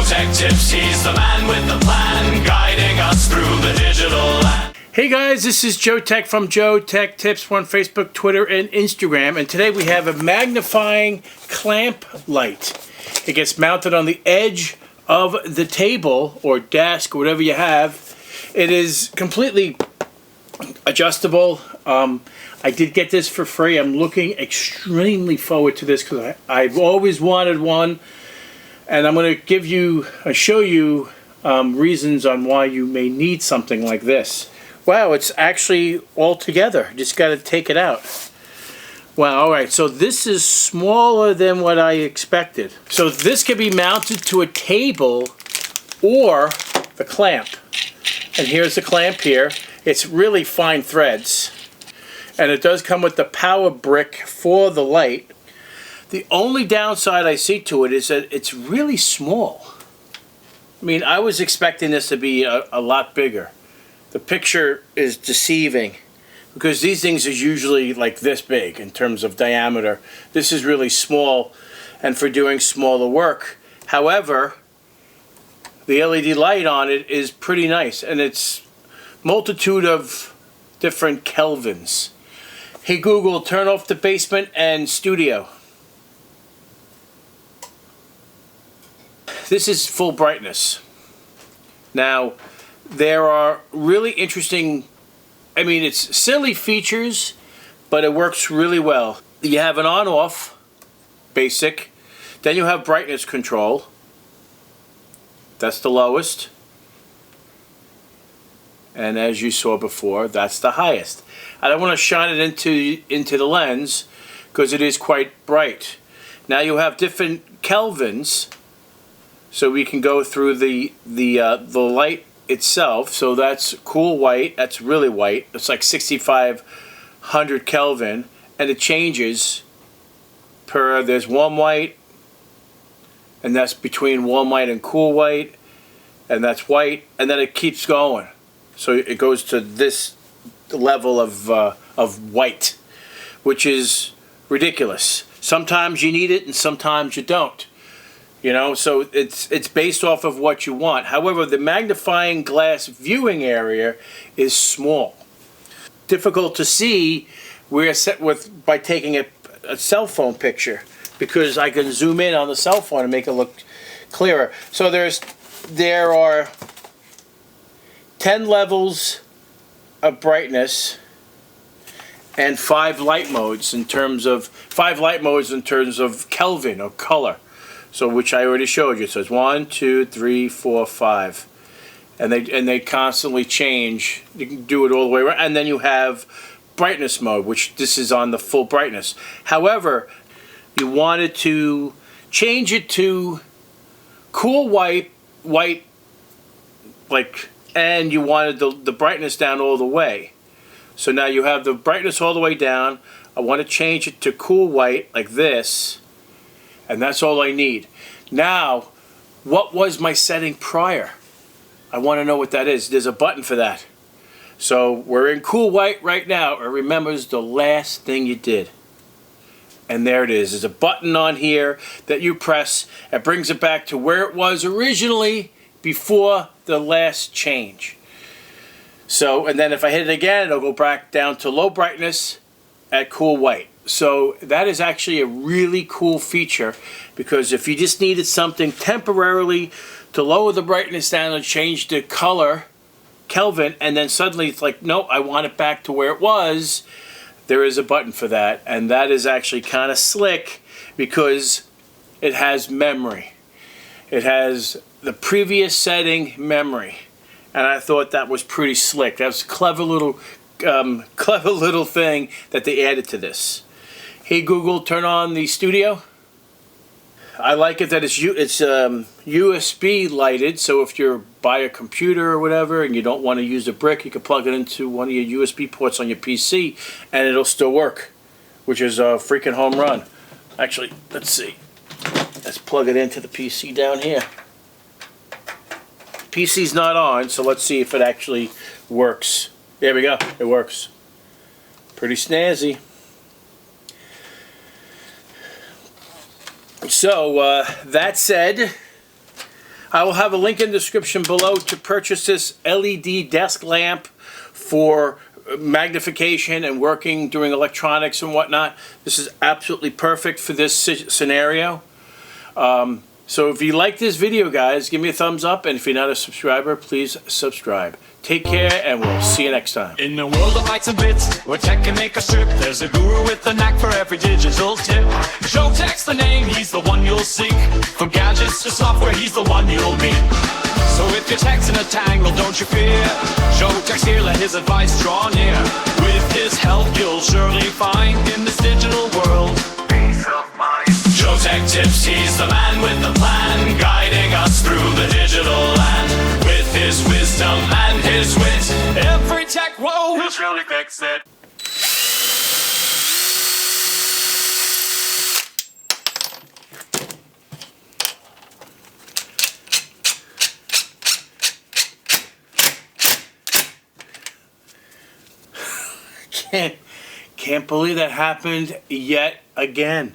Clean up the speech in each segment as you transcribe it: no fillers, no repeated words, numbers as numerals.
JoeteckTips, he's the man with the plan, guiding us through the digital land. Hey guys, this is Joe Tech from JoeteckTips on Facebook, Twitter, and Instagram. And today we have a magnifying clamp light. It gets mounted on the edge of the table or desk or whatever you have. It is completely adjustable. I did get this for free. I'm looking extremely forward to this because I've always wanted one. And I'm going to show you reasons on why you may need something like this. Wow, it's actually all together. Just got to take it out. Wow, all right, so this is smaller than what I expected. So this can be mounted to a table or the clamp. And here's the clamp here. It's really fine threads. And it does come with the power brick for the light. The only downside I see to it is that it's really small. I mean, I was expecting this to be a lot bigger. The picture is deceiving because these things are usually like this big in terms of diameter. This is really small and for doing smaller work. However, the LED light on it is pretty nice and it's multitude of different kelvins. Hey Google, turn off the basement and studio. This is full brightness. Now, there are really interesting, I mean, it's silly features, but it works really well. You have an on-off, basic. Then you have brightness control. That's the lowest. And as you saw before, that's the highest. I don't want to shine it into the lens because it is quite bright. Now you have different kelvins, so we can go through the light itself. So that's cool white. That's really white. It's like 6,500 Kelvin, and it changes per. There's warm white, and that's between warm white and cool white, and that's white, and then it keeps going. So it goes to this level of white, which is ridiculous. Sometimes you need it and sometimes you don't. You know, so it's based off of what you want. However, the magnifying glass viewing area is small. Difficult to see by taking a cell phone picture because I can zoom in on the cell phone and make it look clearer. So there are 10 levels of brightness and 5 light modes in terms of Kelvin or color. So which I already showed you. So it's 1, 2, 3, 4, 5, and they constantly change. You can do it all the way around, and then you have brightness mode, which this is on the full brightness. However, you wanted to change it to cool white, and you wanted the brightness down all the way. So now you have the brightness all the way down. I want to change it to cool white like this. And that's all I need. Now, what was my setting prior? I want to know what that is. There's a button for that. So we're in cool white right now. It remembers the last thing you did. And there it is. There's a button on here that you press. It brings it back to where it was originally before the last change. So, and then if I hit it again, it'll go back down to low brightness at cool white. So that is actually a really cool feature because if you just needed something temporarily to lower the brightness down and change the color, Kelvin, and then suddenly it's like, no, I want it back to where it was, there is a button for that. And that is actually kind of slick because it has memory. It has the previous setting memory. And I thought that was pretty slick. That was a clever little thing that they added to this. Hey Google, turn on the studio. I like it that it's USB lighted, so if you're by a computer or whatever and you don't want to use a brick, you can plug it into one of your USB ports on your PC and it'll still work, which is a freaking home run. Actually, let's see. Let's plug it into the PC down here. PC's not on, so let's see if it actually works. There we go, it works. Pretty snazzy. So, that said, I will have a link in the description below to purchase this LED desk lamp for magnification and working doing electronics and whatnot. This is absolutely perfect for this scenario. So if you like this video, guys, give me a thumbs up, and if you're not a subscriber, please subscribe. Take care, and we'll see you next time. In the world of bytes and bits, where tech can make a strip, there's a guru with a knack for every digital tip. JoeteckTips the name, he's the one you'll seek. From gadgets to software, he's the one you'll meet. So if your tech's in a tangle, don't you fear. JoeteckTips here, let his advice draw near. With his help, you'll surely find in this digital world peace of mind. JoeteckTips, he's the man with the plan, guiding us through the digital land. With his wisdom and his wit, every tech woe, he'll surely fix it. Can't believe that happened yet again.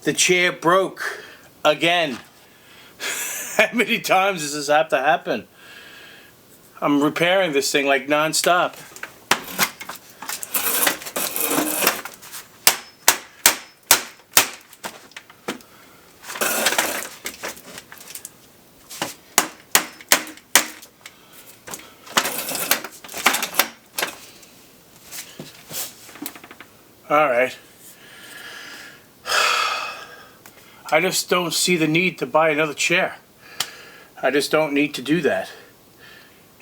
The chair broke again. How many times does this have to happen? I'm repairing this thing like non-stop. All right. I just don't see the need to buy another chair. I just don't need to do that.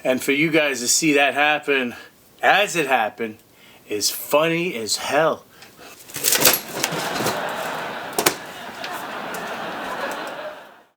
And for you guys to see that happen as it happened is funny as hell.